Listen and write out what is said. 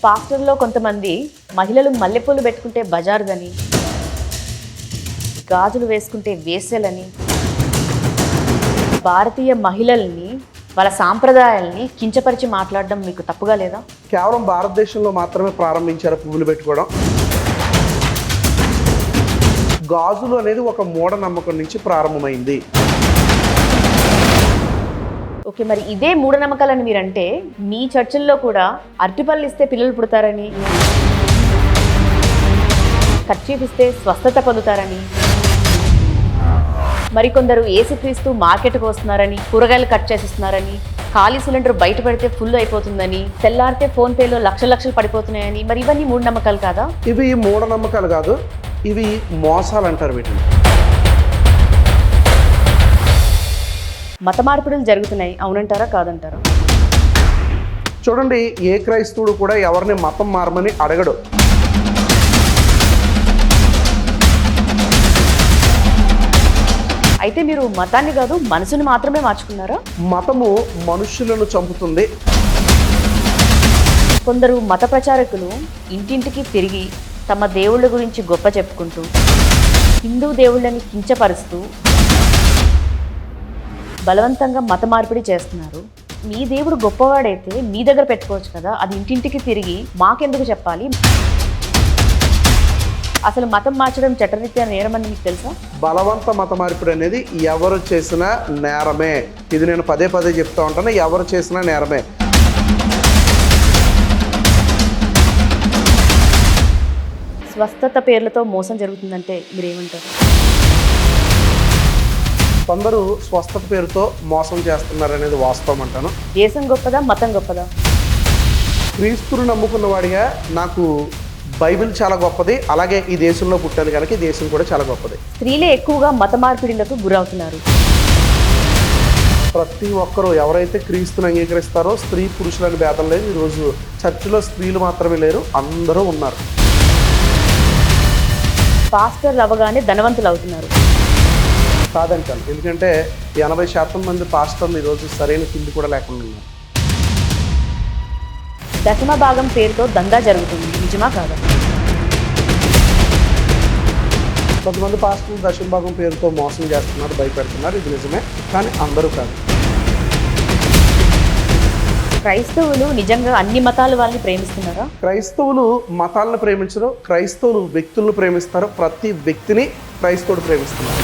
పాస్టర్లో కొంతమంది మహిళలు మల్లెపూలు పెట్టుకుంటే బజారుదని, గాజులు వేసుకుంటే వేశ్యలని, భారతీయ మహిళల్ని వాళ్ళ సాంప్రదాయాల్ని కించపరిచి మాట్లాడడం మీకు తప్పుగా లేదా? కేవలం భారతదేశంలో మాత్రమే ప్రారంభించారు పువ్వులు పెట్టుకోవడం. గాజులు అనేది ఒక మూఢనమ్మకం నుంచి ప్రారంభమైంది. ఓకే, మరి ఇదే మూఢనమ్మకాలని మీరంటే మీ చర్చిల్లో కూడా అరటిపళ్ళు ఇస్తే పిల్లలు పుడతారని, కర్చీఫ్ ఇస్తే స్వస్థత పొందుతారని, మరికొందరు యేసుక్రీస్తు మార్కెట్కి వస్తున్నారని, కూరగాయలు కట్ చేసిస్తున్నారని, ఖాళీ సిలిండర్ బయట పెడితే ఫుల్ అయిపోతుందని, తెల్లారితే ఫోన్పేలో లక్షలు పడిపోతున్నాయని, మరి ఇవన్నీ మూఢనమ్మకాలు కాదా? ఇవి మూఢనమ్మకాలు కాదు, ఇవి మోసాలు అంటారు వీటిని. మత మార్పిడులు జరుగుతున్నాయి, అవునంటారా కాదంటారా? చూడండి, ఏ క్రైస్తవుడు కూడా ఎవరిని మతం మారమని అడగడు. అయితే మీరు మతాన్ని కాదు మనసుని మాత్రమే మార్చుకున్నారా? మతము మనుషులను చంపుతుంది. కొందరు మత ప్రచారకులు ఇంటింటికి తిరిగి తమ దేవుళ్ళ గురించి గొప్ప చెప్పుకుంటూ హిందూ దేవుళ్ళని కించపరుస్తూ బలవంతంగా మత మార్పిడి చేస్తున్నారు. మీ దేవుడు గొప్పవాడైతే మీ దగ్గర పెట్టుకోవచ్చు కదా, అది ఇంటింటికి తిరిగి మాకెందుకు చెప్పాలి? అసలు మతం మార్చడం చట్టరీత్యా నేరమని మీకు తెలుసా? బలవంత మత మార్పిడి అనేది ఎవరు చేసినా నేరమే. ఇది నేను పదే పదే చెప్తా ఉంటాను, ఎవరు చేసినా నేరమే. స్వస్థత పేర్లతో మోసం జరుగుతుందంటే మీరేమంటారు? కొందరు స్వస్థత పేరుతో మోసం చేస్తున్నారు అనేది వాస్తవం అంటాను. దేశం గొప్పదా, మతం గొప్పదా? క్రీస్తును నమ్ముకున్న వాడిగా నాకు బైబిల్ చాలా గొప్పది, అలాగే ఈ దేశంలో పుట్టాను కనుక ఈ దేశం కూడా చాలా గొప్పది. స్త్రీలే ఎక్కువగా మత మార్పిడిలకు గురవుతున్నారు. ప్రతి ఒక్కరూ ఎవరైతే క్రీస్తుని అంగీకరిస్తారో స్త్రీ పురుషులని భేదం లేదు. ఈరోజు చర్చిలో స్త్రీలు మాత్రమే లేరు, అందరూ ఉన్నారు. పాస్టర్లు అవగానే ధనవంతులు అవుతున్నారు. కాదంటాను, ఎందుకంటే 80% మంది పాస్టర్లు ఈరోజు సరైన తిండి కూడా లేకుండా ఉన్నారు. దశమ భాగం పేరుతో దందా జరుగుతుంది, నిజమా కాదా? కొంతమంది పాస్టర్లు దశమ భాగం పేరుతో మోసం చేస్తున్నారు, భయపెడుతున్నారు, ఇది నిజమే, కానీ అందరూ కాదు. క్రైస్తవులు నిజంగా అన్ని మతాల వాళ్ళని ప్రేమిస్తున్నారా? క్రైస్తవులు మతాలను ప్రేమించరు, క్రైస్తవులు వ్యక్తులను ప్రేమిస్తారు. ప్రతి వ్యక్తిని క్రైస్తవుడు ప్రేమిస్తున్నారు.